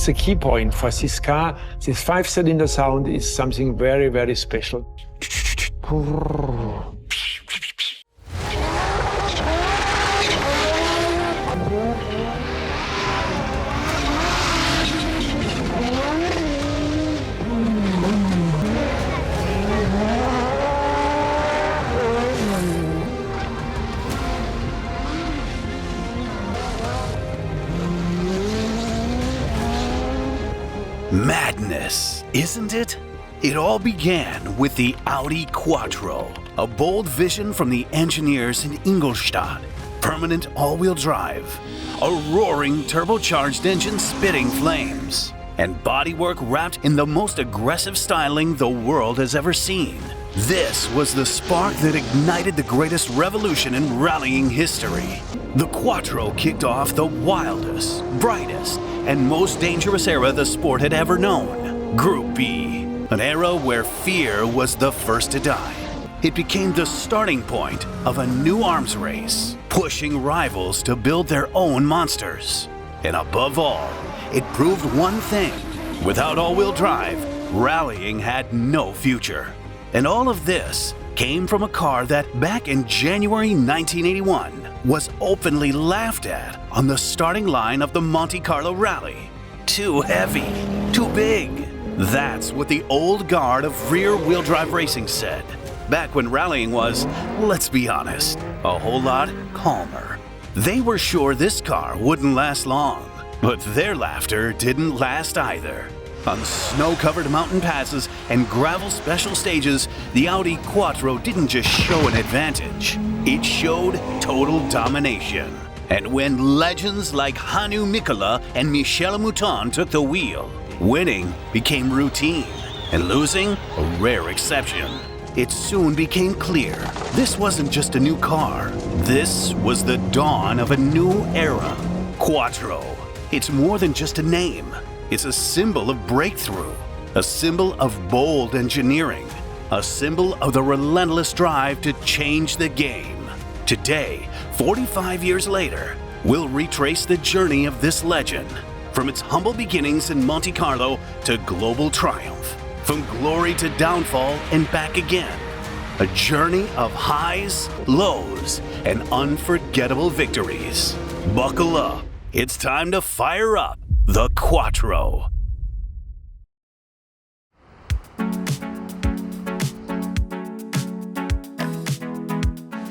That's the key point for this car. This 5-cylinder sound is something very, very special. Madness, isn't it? It all began with the Audi Quattro, a bold vision from the engineers in Ingolstadt. Permanent all-wheel drive, a roaring turbocharged engine spitting flames, and bodywork wrapped in the most aggressive styling the world has ever seen. This was the spark that ignited the greatest revolution in rallying history. The Quattro kicked off the wildest, brightest, and most dangerous era the sport had ever known. Group B, an era where fear was the first to die. It became the starting point of a new arms race, pushing rivals to build their own monsters. And above all, it proved one thing: without all-wheel drive, rallying had no future. And all of this came from a car that, back in January 1981, was openly laughed at on the starting line of the Monte Carlo Rally. Too heavy, too big. That's what the old guard of rear-wheel drive racing said, back when rallying was, let's be honest, a whole lot calmer. They were sure this car wouldn't last long, but their laughter didn't last either. On snow-covered mountain passes and gravel special stages, the Audi Quattro didn't just show an advantage, it showed total domination. And when legends like Hannu Mikkola and Michèle Mouton took the wheel, winning became routine, and losing a rare exception. It soon became clear this wasn't just a new car, this was the dawn of a new era. Quattro. It's more than just a name. It's a symbol of breakthrough, a symbol of bold engineering, a symbol of the relentless drive to change the game. Today, 45 years later, we'll retrace the journey of this legend, from its humble beginnings in Monte Carlo to global triumph, from glory to downfall and back again. A journey of highs, lows, and unforgettable victories. Buckle up. It's time to fire up the Quattro.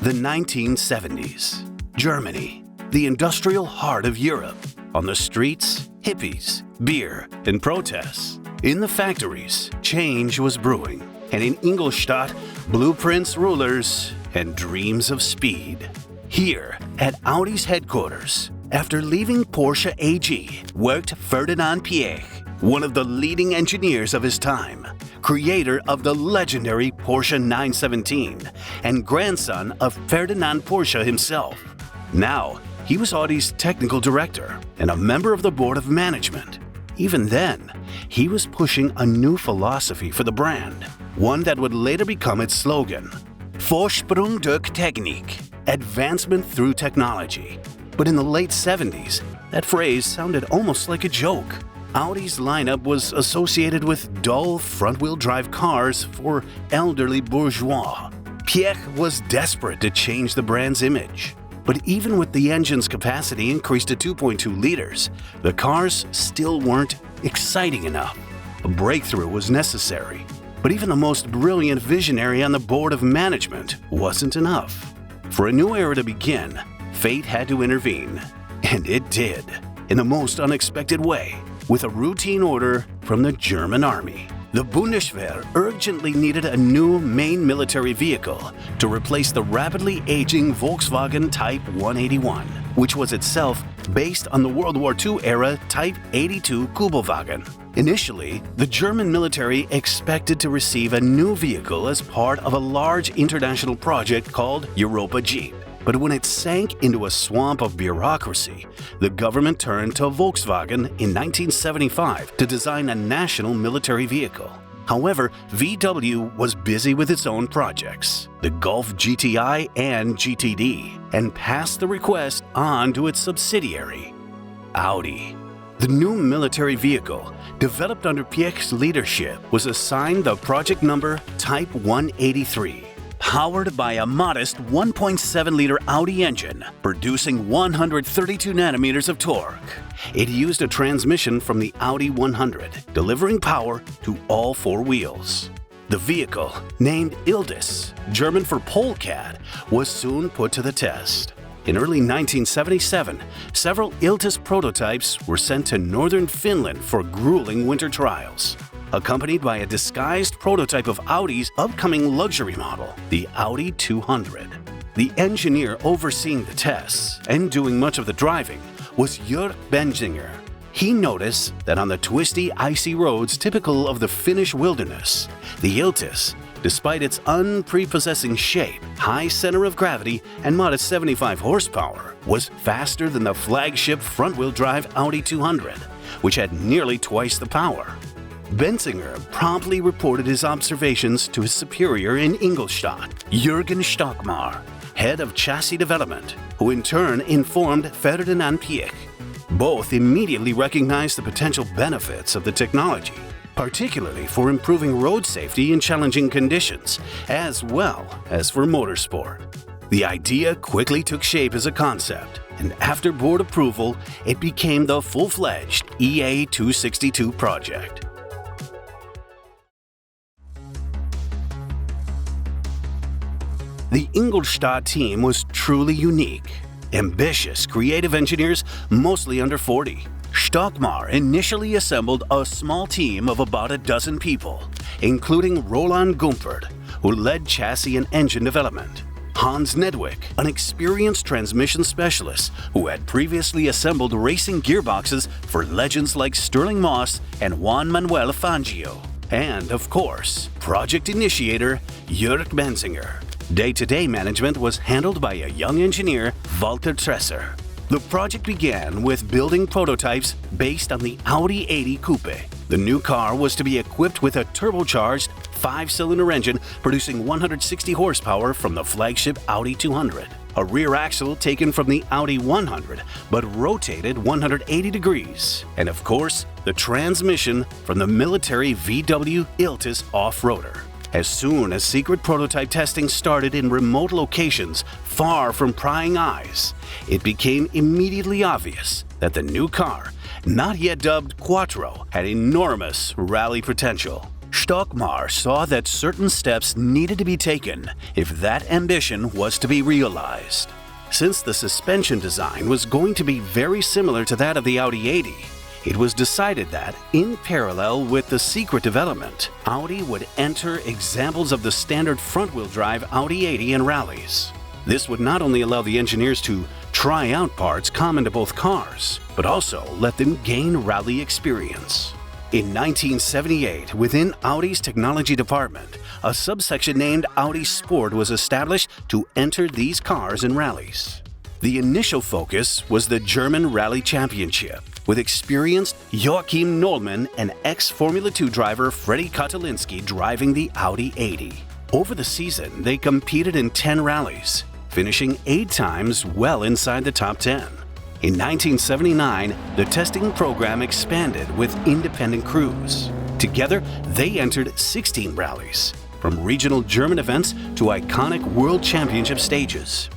The 1970s. Germany, the industrial heart of Europe. On the streets, hippies, beer, and protests. In the factories, change was brewing. And in Ingolstadt, blueprints, rulers, and dreams of speed. Here, at Audi's headquarters, after leaving Porsche AG, worked Ferdinand Piëch, one of the leading engineers of his time, creator of the legendary Porsche 917, and grandson of Ferdinand Porsche himself. Now, he was Audi's technical director and a member of the board of management. Even then, he was pushing a new philosophy for the brand, one that would later become its slogan, Vorsprung durch Technik, advancement through technology. But in the late 70s, that phrase sounded almost like a joke. Audi's lineup was associated with dull front-wheel drive cars for elderly bourgeois. Piëch was desperate to change the brand's image. But even with the engine's capacity increased to 2.2 liters, the cars still weren't exciting enough. A breakthrough was necessary. But even the most brilliant visionary on the board of management wasn't enough. For a new era to begin, fate had to intervene. And it did, in the most unexpected way, with a routine order from the German army. The Bundeswehr urgently needed a new main military vehicle to replace the rapidly aging Volkswagen Type 181, which was itself based on the World War II era Type 82 Kübelwagen. Initially, the German military expected to receive a new vehicle as part of a large international project called Europa Jeep. But when it sank into a swamp of bureaucracy, the government turned to Volkswagen in 1975 to design a national military vehicle. However, VW was busy with its own projects, the Golf GTI and GTD, and passed the request on to its subsidiary, Audi. The new military vehicle, developed under Pikes' leadership, was assigned the project number Type 183. Powered by a modest 1.7-liter Audi engine, producing 132 nanometers of torque. It used a transmission from the Audi 100, delivering power to all four wheels. The vehicle, named wildest, German for polecat, was soon put to the test. In early 1977, several wildest prototypes were sent to northern Finland for grueling winter trials, accompanied by a disguised prototype of Audi's upcoming luxury model, the Audi 200. The engineer overseeing the tests and doing much of the driving was Jörg Benzinger. He noticed that on the twisty, icy roads typical of the Finnish wilderness, the wildest, despite its unprepossessing shape, high center of gravity, and modest 75 horsepower, was faster than the flagship front-wheel drive Audi 200, which had nearly twice the power. Benzinger promptly reported his observations to his superior in Ingolstadt, Jürgen Stockmar, head of chassis development, who in turn informed Ferdinand Piëch. Both immediately recognized the potential benefits of the technology, particularly for improving road safety in challenging conditions, as well as for motorsport. The idea quickly took shape as a concept, and after board approval, it became the full-fledged EA262 project. The Ingolstadt team was truly unique. Ambitious, creative engineers, mostly under 40. Stockmar initially assembled a small team of about a dozen people, including Roland Gumpert, who led chassis and engine development, Hans Nedwick, an experienced transmission specialist who had previously assembled racing gearboxes for legends like Stirling Moss and Juan Manuel Fangio, and, of course, project initiator Jörg Benzinger. Day-to-day management was handled by a young engineer, Walter Röhrl. The project began with building prototypes based on the Audi 80 Coupe. The new car was to be equipped with a turbocharged 5-cylinder engine producing 160 horsepower from the flagship Audi 200, a rear axle taken from the Audi 100 but rotated 180 degrees, and of course, the transmission from the military VW Iltis off-roader. As soon as secret prototype testing started in remote locations far from prying eyes, it became immediately obvious that the new car, not yet dubbed Quattro, had enormous rally potential. Stockmar saw that certain steps needed to be taken if that ambition was to be realized. Since the suspension design was going to be very similar to that of the Audi 80, it was decided that, in parallel with the secret development, Audi would enter examples of the standard front-wheel drive Audi 80 in rallies. This would not only allow the engineers to try out parts common to both cars, but also let them gain rally experience. In 1978, within Audi's technology department, a subsection named Audi Sport was established to enter these cars in rallies. The initial focus was the German Rally Championship, with experienced Joachim Nollmann and ex-Formula 2 driver Freddie Kotlinski driving the Audi 80. Over the season, they competed in 10 rallies, finishing 8 times well inside the top 10. In 1979, the testing program expanded with independent crews. Together, they entered 16 rallies, from regional German events to iconic World Championship stages.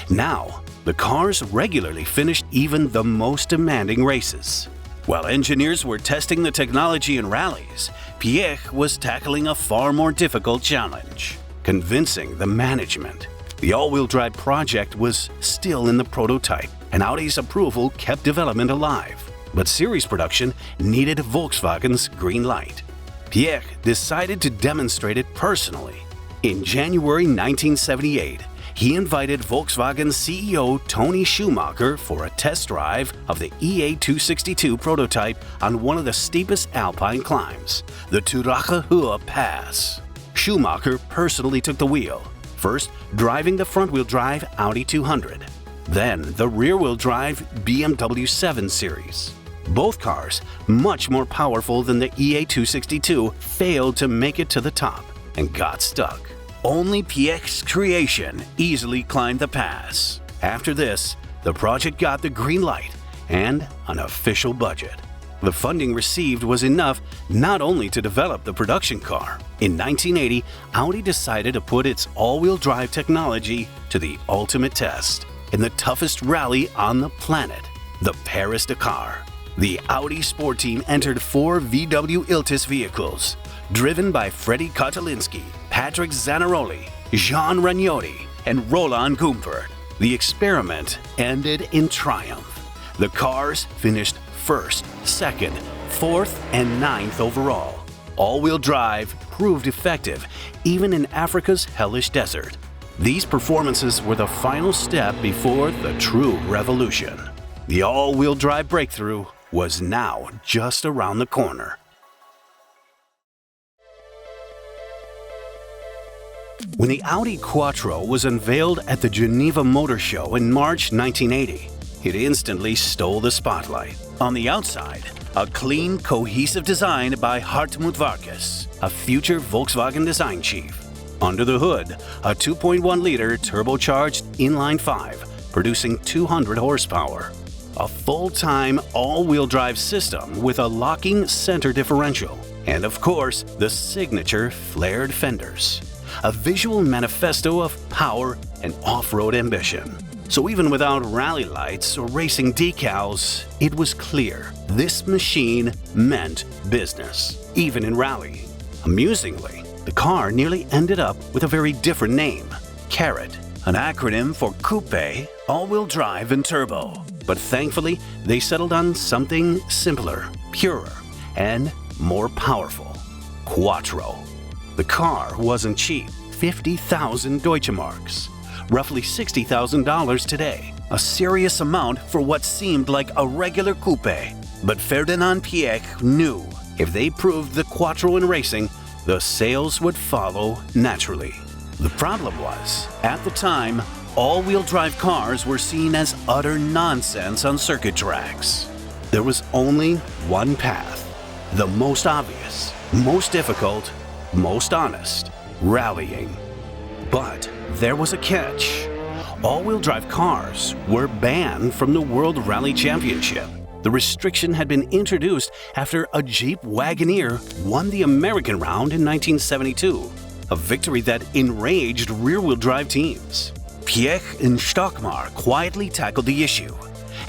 Now, the cars regularly finished even the most demanding races. While engineers were testing the technology in rallies, Piëch was tackling a far more difficult challenge: convincing the management. The all-wheel drive project was still in the prototype, and Audi's approval kept development alive. But series production needed Volkswagen's green light. Piëch decided to demonstrate it personally. In January 1978, he invited Volkswagen CEO Toni Schumacher for a test drive of the EA262 prototype on one of the steepest alpine climbs, the Turacher Höhe Pass. Schumacher personally took the wheel, first driving the front-wheel drive Audi 200, then the rear-wheel drive BMW 7 Series. Both cars, much more powerful than the EA262, failed to make it to the top and got stuck. Only Piëch's creation easily climbed the pass. After this, the project got the green light and an official budget. The funding received was enough not only to develop the production car. In 1980, Audi decided to put its all-wheel drive technology to the ultimate test in the toughest rally on the planet, the Paris-Dakar. The Audi sport team entered 4 VW Iltis vehicles, driven by Freddie Kotalinski, Patrick Zanaroli, Jean Ragnotti, and Roland Gumpert. The experiment ended in triumph. The cars finished 1st, 2nd, 4th, and 9th overall. All-wheel drive proved effective, even in Africa's hellish desert. These performances were the final step before the true revolution. The all-wheel drive breakthrough was now just around the corner. When the Audi Quattro was unveiled at the Geneva Motor Show in March 1980, it instantly stole the spotlight. On the outside, a clean, cohesive design by Hartmut Vargas, a future Volkswagen design chief. Under the hood, a 2.1-liter turbocharged inline-5, producing 200 horsepower. A full-time all-wheel drive system with a locking center differential. And of course, the signature flared fenders. A visual manifesto of power and off-road ambition. So even without rally lights or racing decals, it was clear this machine meant business, even in rallying. Amusingly, the car nearly ended up with a very different name, CARROT, an acronym for coupe, all-wheel drive, and turbo. But thankfully, they settled on something simpler, purer, and more powerful, Quattro. The car wasn't cheap, 50,000 Deutsche Marks. Roughly $60,000 today, a serious amount for what seemed like a regular coupe. But Ferdinand Piëch knew if they proved the Quattro in racing, the sales would follow naturally. The problem was, at the time, all-wheel drive cars were seen as utter nonsense on circuit tracks. There was only one path, the most obvious, most difficult, most honest, rallying. But there was a catch. All-wheel drive cars were banned from the World Rally Championship. The restriction had been introduced after a Jeep Wagoneer won the American round in 1972, a victory that enraged rear-wheel drive teams. Piëch and Stockmar quietly tackled the issue.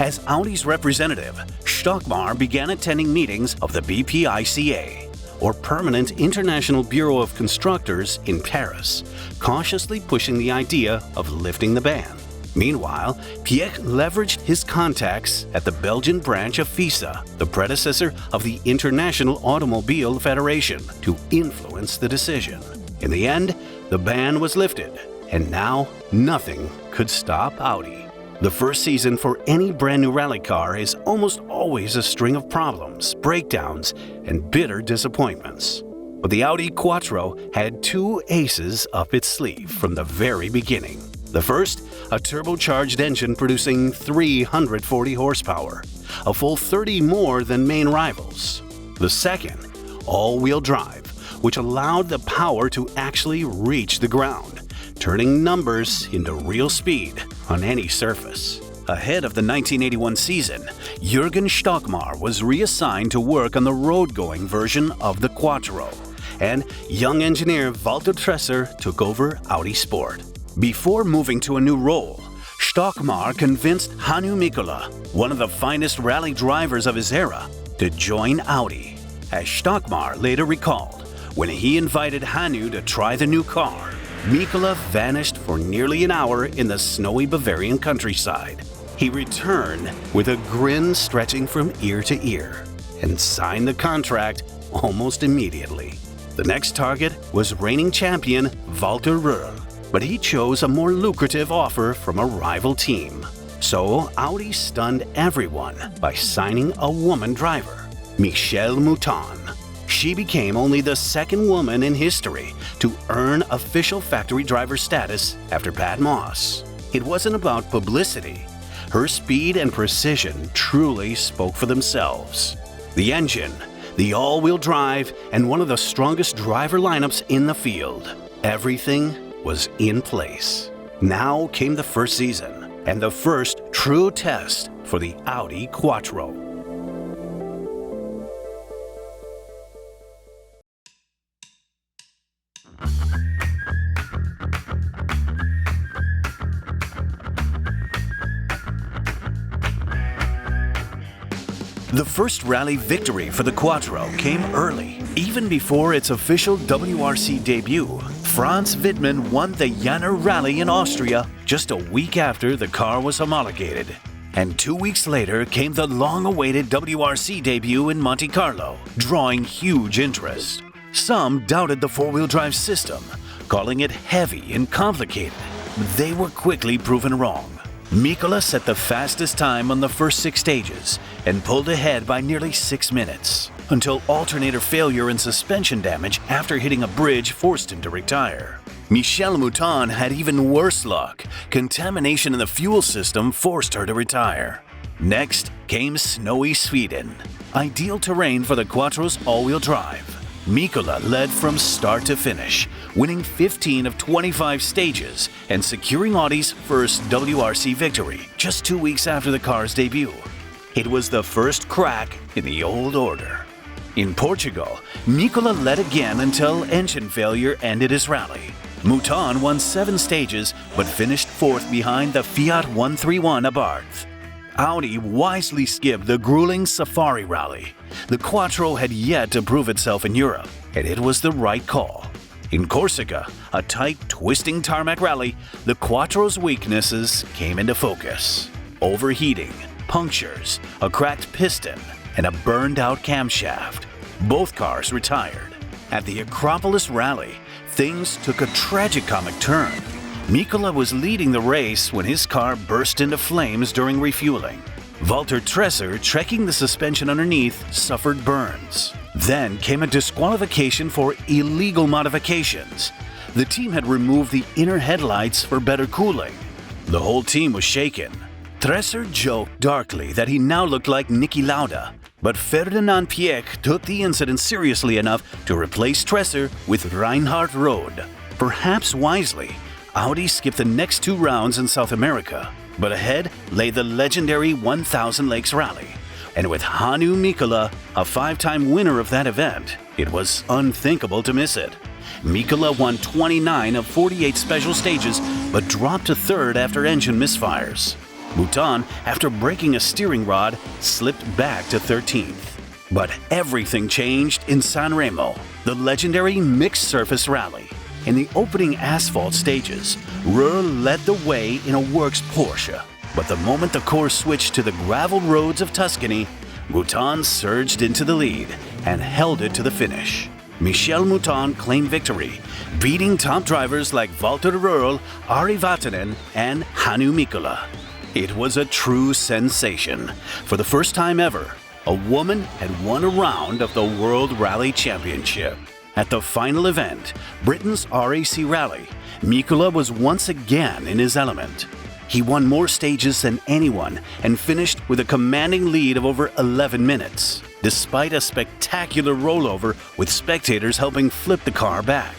As Audi's representative, Stockmar began attending meetings of the BPICA, or Permanent International Bureau of Constructors in Paris, cautiously pushing the idea of lifting the ban. Meanwhile, Piëch leveraged his contacts at the Belgian branch of FISA, the predecessor of the International Automobile Federation, to influence the decision. In the end, the ban was lifted, and now nothing could stop Audi. The first season for any brand new rally car is almost always a string of problems, breakdowns, and bitter disappointments. But the Audi Quattro had 2 aces up its sleeve from the very beginning. The first, a turbocharged engine producing 340 horsepower, a full 30 more than main rivals. The second, all-wheel drive, which allowed the power to actually reach the ground, turning numbers into real speed on any surface. Ahead of the 1981 season, Jürgen Stockmar was reassigned to work on the road-going version of the Quattro, and young engineer Walter Röhrl took over Audi Sport. Before moving to a new role, Stockmar convinced Hannu Mikkola, one of the finest rally drivers of his era, to join Audi. As Stockmar later recalled, when he invited Hannu to try the new car, Mikkola vanished for nearly an hour in the snowy Bavarian countryside. He returned with a grin stretching from ear to ear and signed the contract almost immediately. The next target was reigning champion Walter Röhrl, but he chose a more lucrative offer from a rival team. So Audi stunned everyone by signing a woman driver, Michèle Mouton. She became only the second woman in history to earn official factory driver status after Pat Moss. It wasn't about publicity. Her speed and precision truly spoke for themselves. The engine, the all-wheel drive, and one of the strongest driver lineups in the field. Everything was in place. Now came the first season, and the first true test for the Audi Quattro. The first rally victory for the Quattro came early. Even before its official WRC debut, Franz Wittmann won the Geneva Rally in Austria just a week after the car was homologated. And 2 weeks later came the long-awaited WRC debut in Monte Carlo, drawing huge interest. Some doubted the four-wheel drive system, calling it heavy and complicated. They were quickly proven wrong. Mikkola set the fastest time on the first 6 stages and pulled ahead by nearly 6 minutes, until alternator failure and suspension damage after hitting a bridge forced him to retire. Michèle Mouton had even worse luck. Contamination in the fuel system forced her to retire. Next came snowy Sweden, ideal terrain for the Quattro's all-wheel drive. Mikkola led from start to finish, winning 15 of 25 stages and securing Audi's first WRC victory just 2 weeks after the car's debut. It was the first crack in the old order. In Portugal, Mikkola led again until engine failure ended his rally. Mouton won 7 stages but finished 4th behind the Fiat 131 Abarth. Audi wisely skipped the grueling Safari Rally. The Quattro had yet to prove itself in Europe, and it was the right call. In Corsica, a tight, twisting tarmac rally, the Quattro's weaknesses came into focus. Overheating, punctures, a cracked piston, and a burned-out camshaft. Both cars retired. At the Acropolis Rally, things took a tragicomic turn. Mikkola was leading the race when his car burst into flames during refueling. Walter Röhrl, trekking the suspension underneath, suffered burns. Then came a disqualification for illegal modifications. The team had removed the inner headlights for better cooling. The whole team was shaken. Röhrl joked darkly that he now looked like Niki Lauda, but Ferdinand Piëch took the incident seriously enough to replace Röhrl with Reinhard Rode. Perhaps wisely, Audi skipped the next 2 rounds in South America, but ahead lay the legendary 1000 Lakes Rally. And with Hannu Mikkola, a 5-time winner of that event, it was unthinkable to miss it. Mikkola won 29 of 48 special stages, but dropped to 3rd after engine misfires. Mouton, after breaking a steering rod, slipped back to 13th. But everything changed in Sanremo, the legendary mixed-surface rally. In the opening asphalt stages, Röhrl led the way in a works Porsche. But the moment the course switched to the gravel roads of Tuscany, Mouton surged into the lead and held it to the finish. Michèle Mouton claimed victory, beating top drivers like Walter Röhrl, Ari Vatanen, and Hannu Mikkola. It was a true sensation. For the first time ever, a woman had won a round of the World Rally Championship. At the final event, Britain's RAC Rally, Mikkola was once again in his element. He won more stages than anyone and finished with a commanding lead of over 11 minutes, despite a spectacular rollover with spectators helping flip the car back.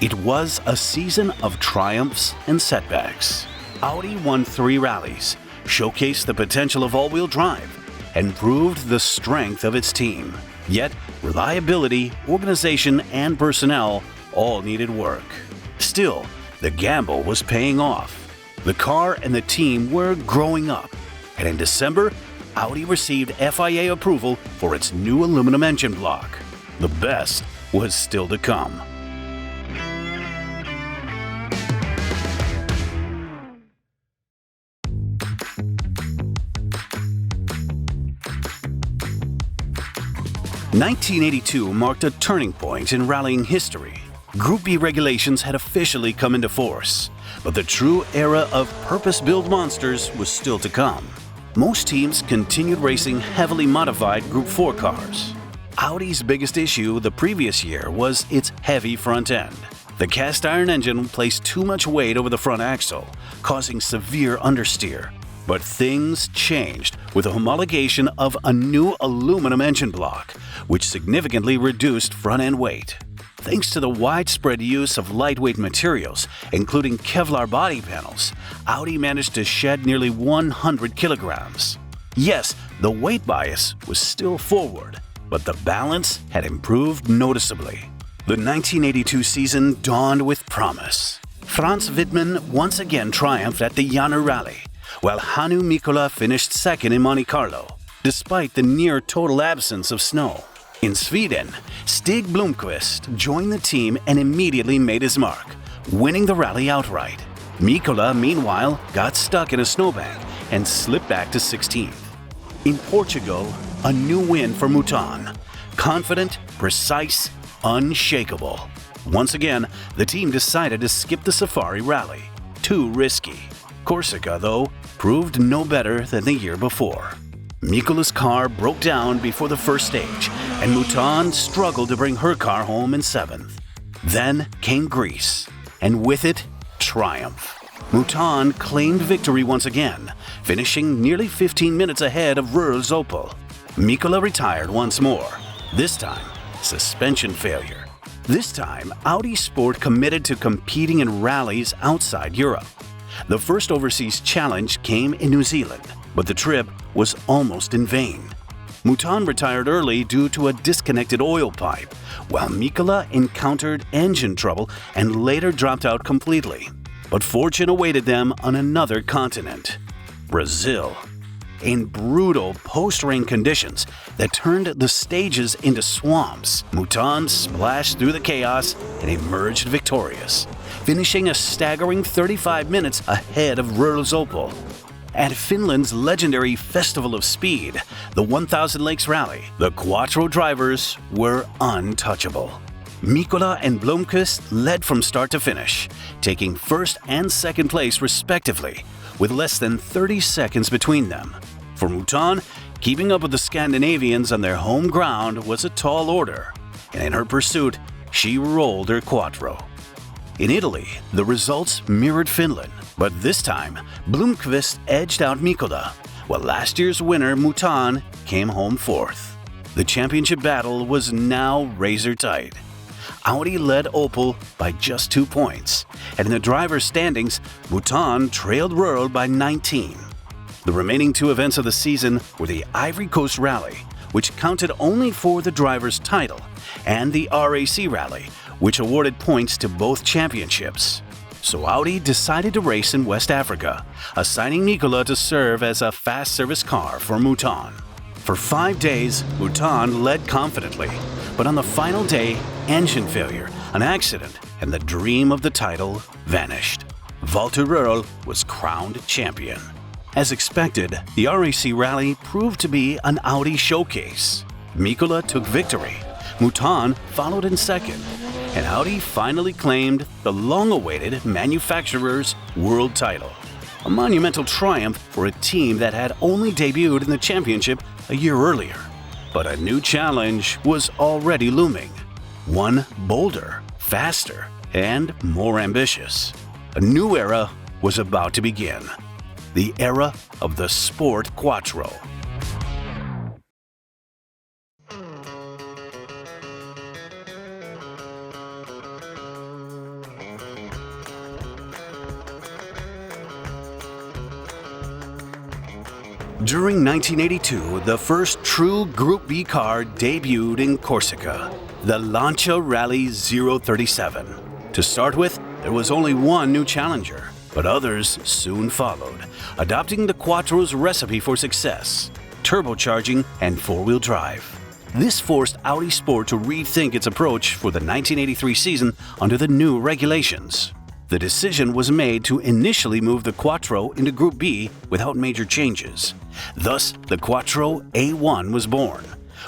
It was a season of triumphs and setbacks. Audi won 3 rallies, showcased the potential of all-wheel drive, and proved the strength of its team. Yet, reliability, organization, and personnel all needed work. Still, the gamble was paying off. The car and the team were growing up, and in December, Audi received FIA approval for its new aluminum engine block. The best was still to come. (1982) marked a turning point in rallying history. Group B regulations had officially come into force, but the true era of purpose-built monsters was still to come. Most teams continued racing heavily modified Group 4 cars. Audi's biggest issue the previous year was its heavy front end. The cast-iron engine placed too much weight over the front axle, causing severe understeer. But things changed with the homologation of a new aluminum engine block, which significantly reduced front-end weight. Thanks to the widespread use of lightweight materials, including Kevlar body panels, Audi managed to shed nearly 100 kilograms. Yes, the weight bias was still forward, but the balance had improved noticeably. The 1982 season dawned with promise. Franz Wittmann once again triumphed at the Geneva Rally, while Hannu Mikkola finished second in Monte Carlo. despite the near total absence of snow. In Sweden, Stig Blomqvist joined the team and immediately made his mark, winning the rally outright. Mikkola, meanwhile, got stuck in a snowbank and slipped back to 16th. In Portugal, a new win for Mouton. Confident, precise, unshakable. Once again, the team decided to skip the Safari Rally. Too risky. Corsica, though, proved no better than the year before. Mikkola's car broke down before the first stage, and Mouton struggled to bring her car home in 7th. Then came Greece, and with it, triumph. Mouton claimed victory once again, finishing nearly 15 minutes ahead of Röhrl's Opel. Mikkola retired once more, this time suspension failure. This time, Audi Sport committed to competing in rallies outside Europe. The first overseas challenge came in New Zealand, but the trip was almost in vain. Mouton retired early due to a disconnected oil pipe, while Mikkola encountered engine trouble and later dropped out completely. But fortune awaited them on another continent, Brazil. In brutal post-rain conditions that turned the stages into swamps, Mouton splashed through the chaos and emerged victorious, finishing a staggering 35 minutes ahead of Röhrl's Opel. At Finland's legendary Festival of Speed, the 1000 Lakes Rally, the Quattro drivers were untouchable. Mikkola and Blomqvist led from start to finish, taking first and second place respectively, with less than 30 seconds between them. For Mouton, keeping up with the Scandinavians on their home ground was a tall order, and in her pursuit, she rolled her Quattro. In Italy, the results mirrored Finland, but this time, Blomqvist edged out Mikkola, while last year's winner Mouton came home fourth. The championship battle was now razor tight. Audi led Opel by just 2 points, and in the driver's standings, Mouton trailed Röhrl by 19. The remaining 2 events of the season were the Ivory Coast Rally, which counted only for the driver's title, and the RAC Rally, which awarded points to both championships. So Audi decided to race in West Africa, assigning Mikkola to serve as a fast service car for Mouton. For 5 days, Mouton led confidently, but on the final day, engine failure, an accident, and the dream of the title vanished. Walter Röhrl was crowned champion. As expected, the RAC Rally proved to be an Audi showcase. Mikkola took victory, Mouton followed in second, and Audi finally claimed the long-awaited manufacturer's world title. A monumental triumph for a team that had only debuted in the championship a year earlier. But a new challenge was already looming. One bolder, faster, and more ambitious. A new era was about to begin. The era of the Sport Quattro. During 1982, the first true Group B car debuted in Corsica, the Lancia Rally 037. To start with, there was only one new challenger, but others soon followed, adopting the Quattro's recipe for success: turbocharging and four-wheel drive. This forced Audi Sport to rethink its approach for the 1983 season under the new regulations. The decision was made to initially move the Quattro into Group B without major changes. Thus, the Quattro A1 was born,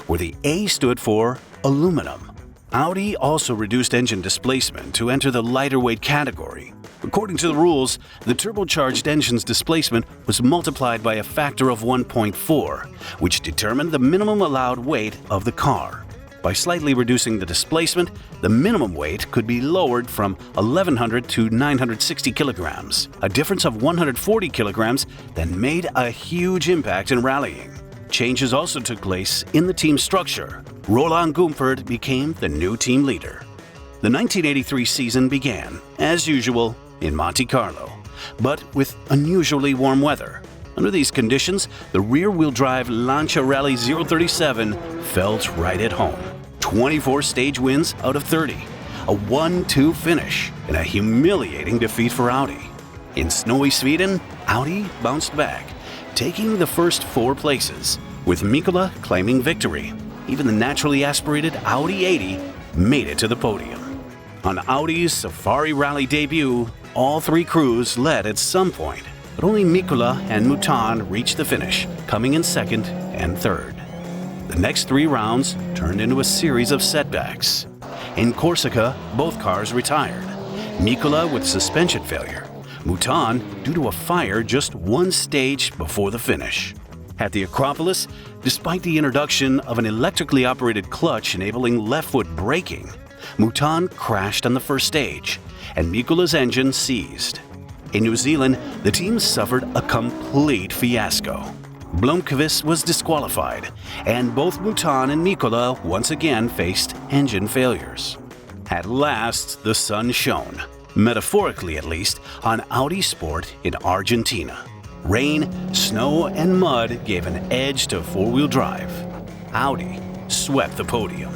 where the A stood for aluminum. Audi also reduced engine displacement to enter the lighter weight category. According to the rules, the turbocharged engine's displacement was multiplied by a factor of 1.4, which determined the minimum allowed weight of the car. By slightly reducing the displacement, the minimum weight could be lowered from 1,100 to 960 kilograms, a difference of 140 kilograms that made a huge impact in rallying. Changes also took place in the team structure. Roland Gumpert became the new team leader. The 1983 season began, as usual, in Monte Carlo, but with unusually warm weather. Under these conditions, the rear-wheel drive Lancia Rally 037 felt right at home. 24 stage wins out of 30, a 1-2 finish, and a humiliating defeat for Audi. In snowy Sweden, Audi bounced back, taking the first 4 places, with Mikkola claiming victory. Even the naturally aspirated Audi 80 made it to the podium. On Audi's Safari Rally debut, all three crews led at some point, but only Mikkola and Mouton reached the finish, coming in second and third. The next 3 rounds turned into a series of setbacks. In Corsica, both cars retired. Mikkola with suspension failure, Mouton due to a fire just 1 stage before the finish. At the Acropolis, despite the introduction of an electrically operated clutch enabling left foot braking, Mouton crashed on the first stage, and Mikkola's engine seized. In New Zealand, the team suffered a complete fiasco. Blomqvist was disqualified, and both Mouton and Mikkola once again faced engine failures. At last, the sun shone, metaphorically at least, on Audi Sport in Argentina. Rain, snow, and mud gave an edge to four-wheel drive. Audi swept the podium.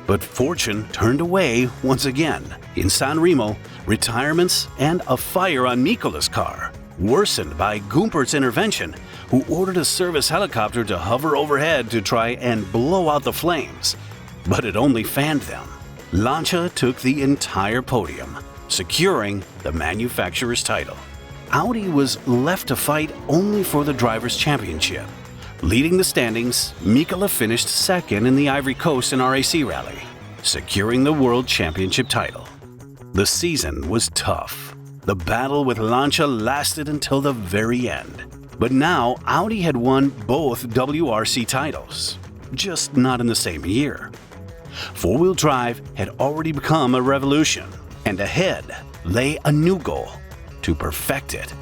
But fortune turned away once again. In San Remo, retirements and a fire on Mikkola's car, worsened by Gumpert's intervention, who ordered a service helicopter to hover overhead to try and blow out the flames. But it only fanned them. Lancia took the entire podium, securing the manufacturer's title. Audi was left to fight only for the Drivers' Championship. Leading the standings, Mikkola finished second in the Ivory Coast and RAC Rally, securing the World Championship title. The season was tough. The battle with Lancia lasted until the very end. But now Audi had won both WRC titles, just not in the same year. Four-wheel drive had already become a revolution, and ahead lay a new goal: to perfect it.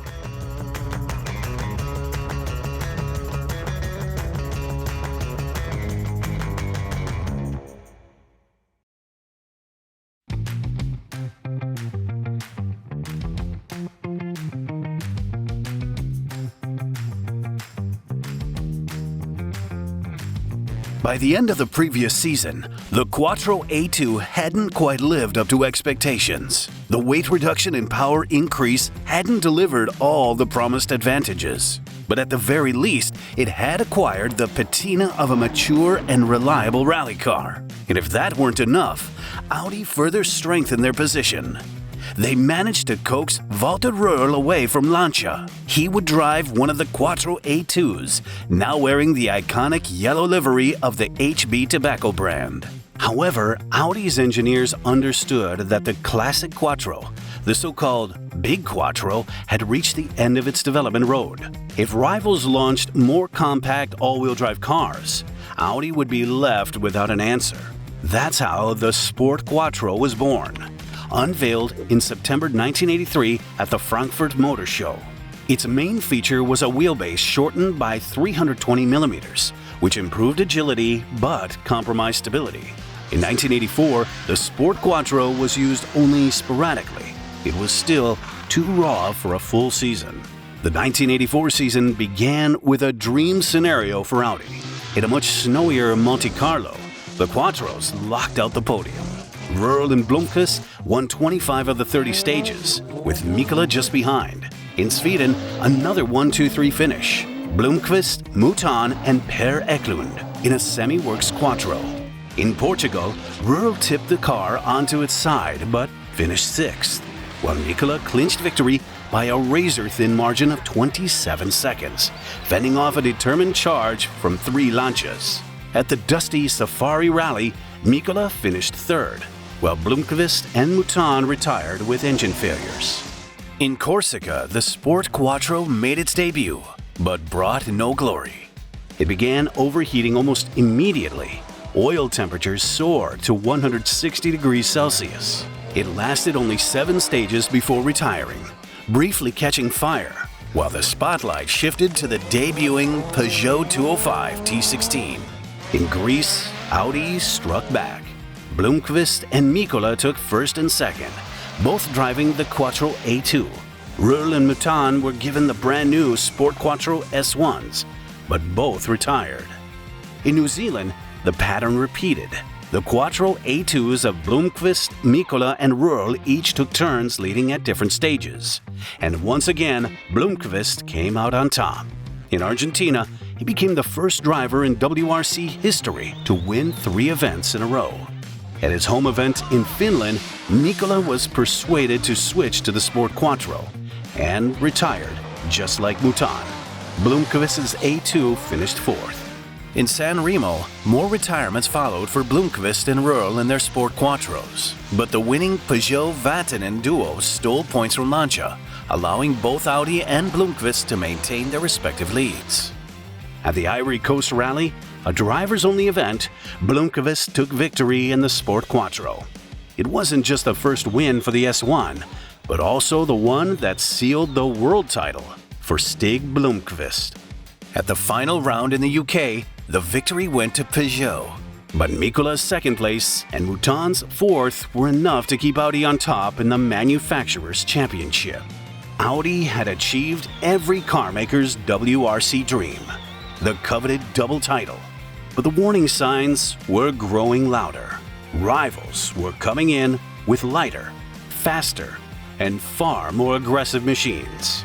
By the end of the previous season, the Quattro A2 hadn't quite lived up to expectations. The weight reduction and power increase hadn't delivered all the promised advantages. But at the very least, it had acquired the patina of a mature and reliable rally car. And if that weren't enough, Audi further strengthened their position. They managed to coax Walter Röhrl away from Lancia. He would drive one of the Quattro A2s, now wearing the iconic yellow livery of the HB Tobacco brand. However, Audi's engineers understood that the classic Quattro, the so-called Big Quattro, had reached the end of its development road. If rivals launched more compact all-wheel drive cars, Audi would be left without an answer. That's how the Sport Quattro was born, unveiled in September 1983 at the Frankfurt Motor Show. Its main feature was a wheelbase shortened by 320 millimeters, which improved agility but compromised stability. In 1984, the Sport Quattro was used only sporadically. It was still too raw for a full season. The 1984 season began with a dream scenario for Audi. In a much snowier Monte Carlo, the Quattros locked out the podium. Röhrl and Blomqvist won 25 of the 30 stages, with Mikkola just behind. In Sweden, another 1-2-3 finish. Blomqvist, Mouton, and Per Eklund in a semi-works Quattro. In Portugal, Röhrl tipped the car onto its side but finished 6th, while Mikkola clinched victory by a razor-thin margin of 27 seconds, fending off a determined charge from 3 Lancias. At the dusty Safari Rally, Mikkola finished 3rd, while Blomqvist and Mouton retired with engine failures. In Corsica, the Sport Quattro made its debut, but brought no glory. It began overheating almost immediately. Oil temperatures soared to 160 degrees Celsius. It lasted only 7 stages before retiring, briefly catching fire, while the spotlight shifted to the debuting Peugeot 205 T16. In Greece, Audi struck back. Blomqvist and Mikkola took 1st and 2nd, both driving the Quattro A2. Röhrl and Mouton were given the brand new Sport Quattro S1s, but both retired. In New Zealand, the pattern repeated. The Quattro A2s of Blomqvist, Mikkola, and Röhrl each took turns leading at different stages. And once again, Blomqvist came out on top. In Argentina, he became the first driver in WRC history to win 3 events in a row. At his home event in Finland, Mikkola was persuaded to switch to the Sport Quattro and retired, just like Mouton. Blomqvist's A2 finished 4th. In San Remo, more retirements followed for Blomqvist and Röhrl in their Sport Quattros, but the winning Peugeot Vatanen duo stole points from Lancia, allowing both Audi and Blomqvist to maintain their respective leads. At the Ivory Coast Rally, a drivers-only event, Blomqvist took victory in the Sport Quattro. It wasn't just the first win for the S1, but also the one that sealed the world title for Stig Blomqvist. At the final round in the UK, the victory went to Peugeot, but Mikkola's 2nd place and Mouton's 4th were enough to keep Audi on top in the Manufacturers' Championship. Audi had achieved every carmaker's WRC dream, the coveted double title. But the warning signs were growing louder. Rivals were coming in with lighter, faster, and far more aggressive machines.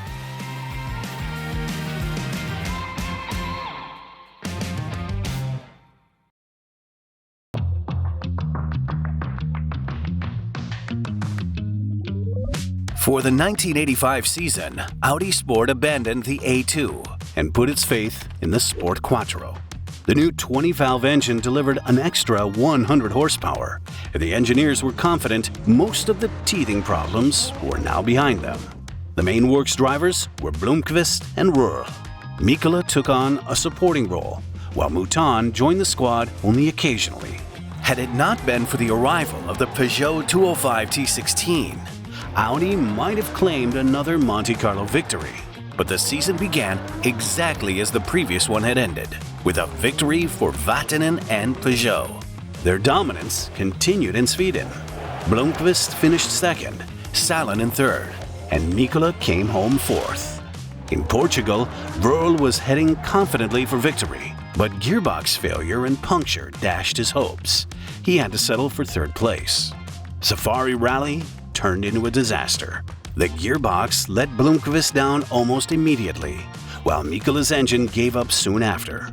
For the 1985 season, Audi Sport abandoned the A2 and put its faith in the Sport Quattro. The new 20-valve engine delivered an extra 100 horsepower, and the engineers were confident most of the teething problems were now behind them. The main works drivers were Blomqvist and Röhrl. Mikkola took on a supporting role, while Mouton joined the squad only occasionally. Had it not been for the arrival of the Peugeot 205 T16, Audi might have claimed another Monte Carlo victory, but the season began exactly as the previous one had ended, with a victory for Vatanen and Peugeot. Their dominance continued in Sweden. Blomqvist finished 2nd, Salin in 3rd, and Mikkola came home 4th. In Portugal, Röhrl was heading confidently for victory, but gearbox failure and puncture dashed his hopes. He had to settle for 3rd place. Safari Rally turned into a disaster. The gearbox let Blomqvist down almost immediately, while Mikkola's engine gave up soon after.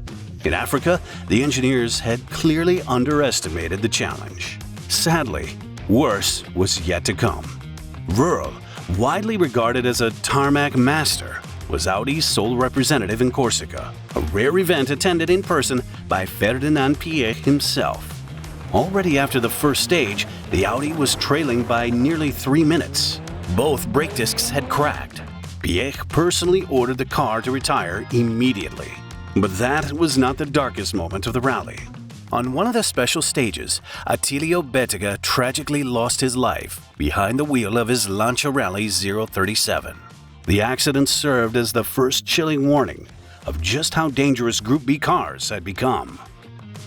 In Africa, the engineers had clearly underestimated the challenge. Sadly, worse was yet to come. Röhrl, widely regarded as a tarmac master, was Audi's sole representative in Corsica, a rare event attended in person by Ferdinand Piëch himself. Already after the first stage, the Audi was trailing by nearly 3 minutes. Both brake discs had cracked. Piëch personally ordered the car to retire immediately. But that was not the darkest moment of the rally. On one of the special stages, Attilio Bettega tragically lost his life behind the wheel of his Lancia Rally 037. The accident served as the first chilling warning of just how dangerous Group B cars had become.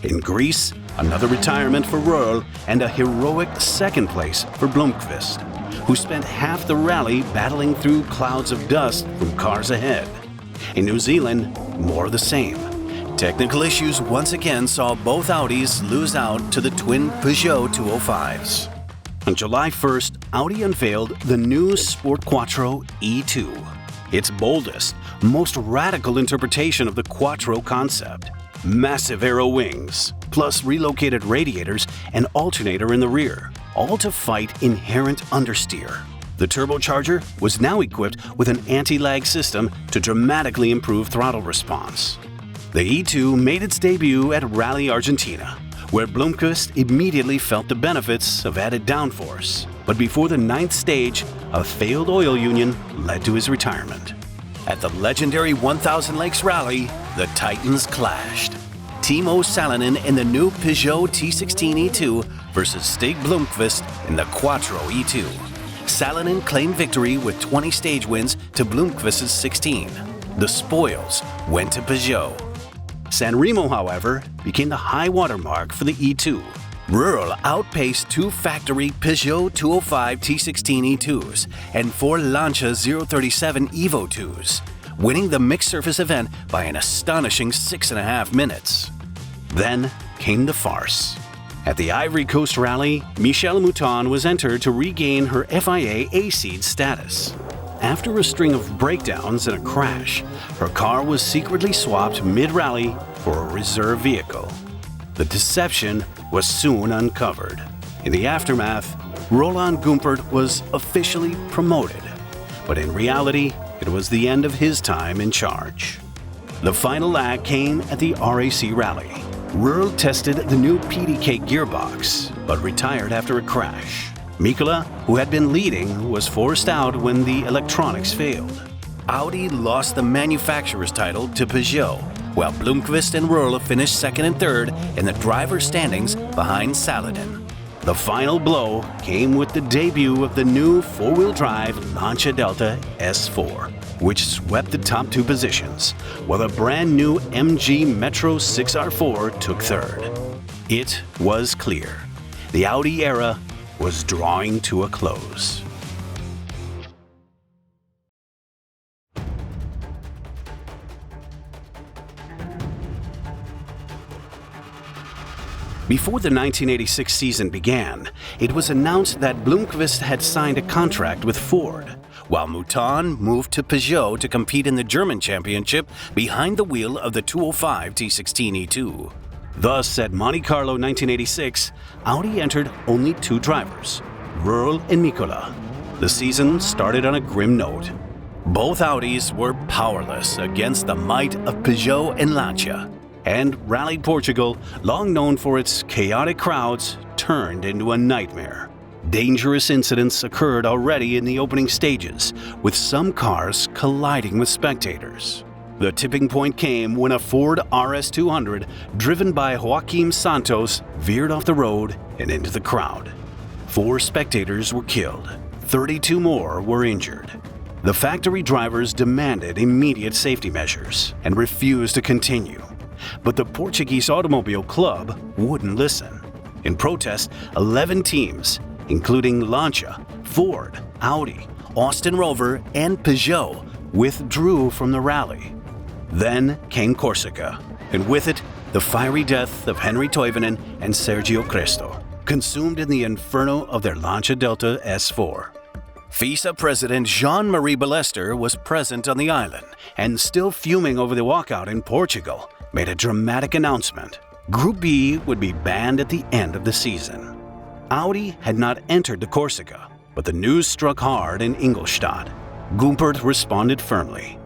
In Greece, another retirement for Röhrl and a heroic 2nd place for Blomqvist, who spent half the rally battling through clouds of dust from cars ahead. In New Zealand, more of the same. Technical issues once again saw both Audis lose out to the twin Peugeot 205s. On July 1st, Audi unveiled the new Sport Quattro E2, its boldest, most radical interpretation of the Quattro concept. Massive aero wings, plus relocated radiators and alternator in the rear, all to fight inherent understeer. The turbocharger was now equipped with an anti-lag system to dramatically improve throttle response. The E2 made its debut at Rally Argentina, where Blomqvist immediately felt the benefits of added downforce. But before the 9th stage, a failed oil union led to his retirement. At the legendary 1000 Lakes Rally, the Titans clashed. Timo Salonen in the new Peugeot T16 E2 versus Stig Blomqvist in the Quattro E2. Salonen claimed victory with 20 stage wins to Blomqvist's 16. The spoils went to Peugeot. San Remo, however, became the high watermark for the E2. Röhrl outpaced 2 factory Peugeot 205 T16 E2s and 4 Lancia 037 Evo 2s, winning the mixed surface event by an astonishing 6.5 minutes. Then came the farce. At the Ivory Coast Rally, Michèle Mouton was entered to regain her FIA A-seed status. after a string of breakdowns and a crash, her car was secretly swapped mid-rally for a reserve vehicle. The deception was soon uncovered. In the aftermath, Roland Gumpert was officially promoted, but in reality, it was the end of his time in charge. The final act came at the RAC Rally. Röhrl tested the new PDK gearbox, but retired after a crash. Mikkola, who had been leading, was forced out when the electronics failed. Audi lost the manufacturer's title to Peugeot, while Blomqvist and Röhrl finished second and third in the driver's standings behind Saladin. The final blow came with the debut of the new four-wheel drive Lancia Delta S4, which swept the top two positions, while the brand new MG Metro 6R4 took third. It was clear. The Audi era was drawing to a close. Before the 1986 season began, it was announced that Blomqvist had signed a contract with Ford, while Mouton moved to Peugeot to compete in the German championship behind the wheel of the 205 T16E2. Thus, at Monte Carlo 1986, Audi entered only two drivers, Röhrl and Mikkola. The season started on a grim note. Both Audis were powerless against the might of Peugeot and Lancia. And Rally Portugal, long known for its chaotic crowds, turned into a nightmare. Dangerous incidents occurred already in the opening stages, with some cars colliding with spectators. The tipping point came when a Ford RS200, driven by Joaquim Santos, veered off the road and into the crowd. 4 spectators were killed. 32 more were injured. The factory drivers demanded immediate safety measures and refused to continue. But the Portuguese Automobile Club wouldn't listen. In protest, 11 teams, including Lancia, Ford, Audi, Austin Rover, and Peugeot, withdrew from the rally. Then came Corsica, and with it, the fiery death of Henry Toivonen and Sergio Cresto, consumed in the inferno of their Lancia Delta S4. FISA President Jean-Marie Ballester was present on the island, and still fuming over the walkout in Portugal, made a dramatic announcement. Group B would be banned at the end of the season. Audi had not entered the Corsica, but the news struck hard in Ingolstadt. Gumpert responded firmly.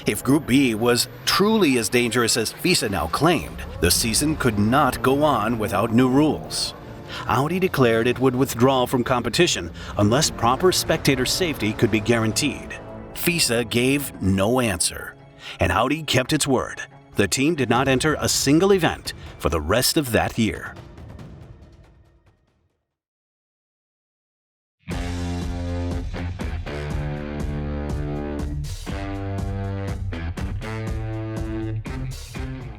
If Group B was truly as dangerous as FISA now claimed, the season could not go on without new rules. Audi declared it would withdraw from competition unless proper spectator safety could be guaranteed. FISA gave no answer, and Audi kept its word. The team did not enter a single event for the rest of that year.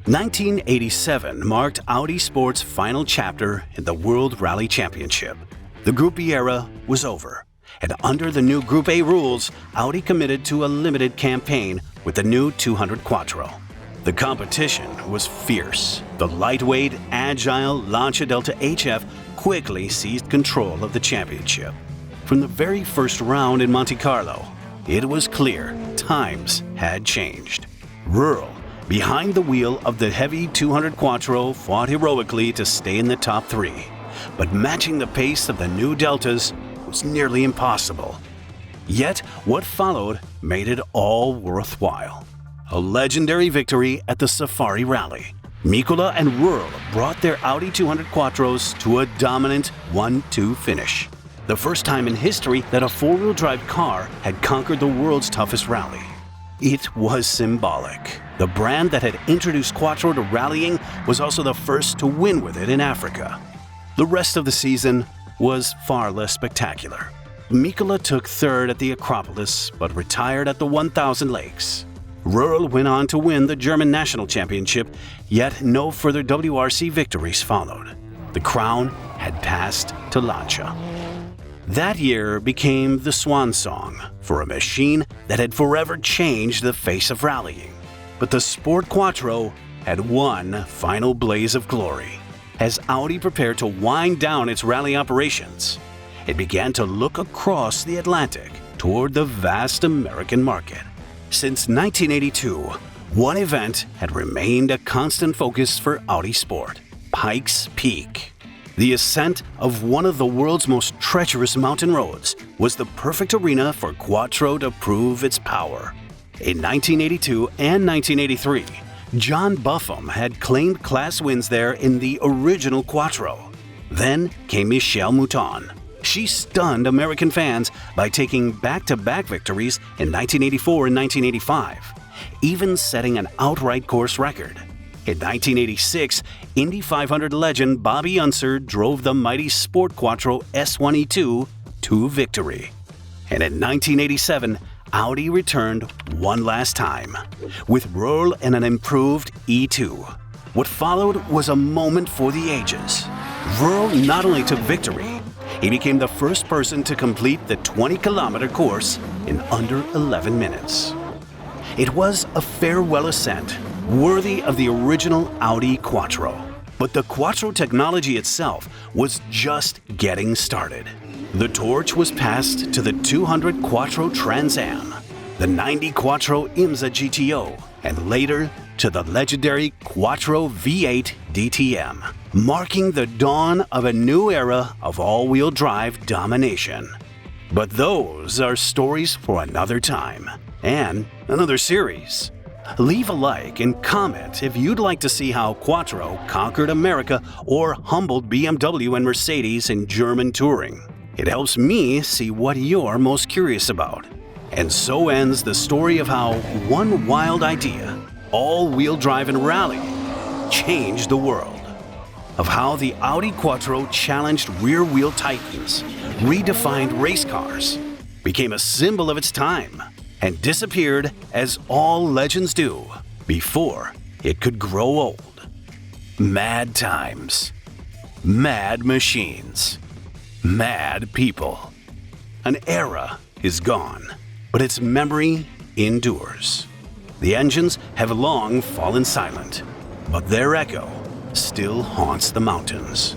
(1987) marked Audi Sport's final chapter in the World Rally Championship. The Group B era was over, and under the new Group A rules, Audi committed to a limited campaign with the new 200 Quattro. The competition was fierce. The lightweight, agile Lancia Delta HF quickly seized control of the championship. From the very first round in Monte Carlo, it was clear times had changed. Röhrl, behind the wheel of the heavy 200 Quattro, fought heroically to stay in the top 3, but matching the pace of the new Deltas was nearly impossible. Yet, what followed made it all worthwhile. A legendary victory at the Safari Rally. Mikkola and Röhrl brought their Audi 200 Quattros to a dominant 1-2 finish. The first time in history that a four-wheel drive car had conquered the world's toughest rally. It was symbolic. The brand that had introduced Quattro to rallying was also the first to win with it in Africa. The rest of the season was far less spectacular. Mikkola took third at the Acropolis, but retired at the 1000 Lakes. Röhrl went on to win the German National Championship, yet no further WRC victories followed. The crown had passed to Lancia. That year became the Swan Song for a machine that had forever changed the face of rallying. But the Sport Quattro had one final blaze of glory. As Audi prepared to wind down its rally operations, it began to look across the Atlantic toward the vast American market. Since 1982, one event had remained a constant focus for Audi Sport: Pikes Peak. The ascent of one of the world's most treacherous mountain roads was the perfect arena for Quattro to prove its power. In 1982 and 1983, John Buffum had claimed class wins there in the original Quattro. Then came Michèle Mouton. She stunned American fans by taking back-to-back victories in 1984 and 1985, even setting an outright course record. In 1986, Indy 500 legend Bobby Unser drove the mighty Sport Quattro S1E2 to victory. And in 1987, Audi returned one last time, with Röhrl and an improved E2. What followed was a moment for the ages. Röhrl not only took victory, he became the first person to complete the 20-kilometer course in under 11 minutes. It was a farewell ascent, worthy of the original Audi Quattro. But the Quattro technology itself was just getting started. The torch was passed to the 200 Quattro Trans Am, the 90 Quattro IMSA GTO, and later to the legendary Quattro V8 DTM, marking the dawn of a new era of all-wheel drive domination. But those are stories for another time and another series. Leave a like and comment if you'd like to see how Quattro conquered America or humbled BMW and Mercedes in German touring. It helps me see what you're most curious about. And so ends the story of how one wild idea, all-wheel drive and rally, changed the world. Of how the Audi Quattro challenged rear-wheel titans, redefined race cars, became a symbol of its time, and disappeared as all legends do before it could grow old. Mad times, mad machines, mad people. An era is gone, but its memory endures. The engines have long fallen silent, but their echo still haunts the mountains.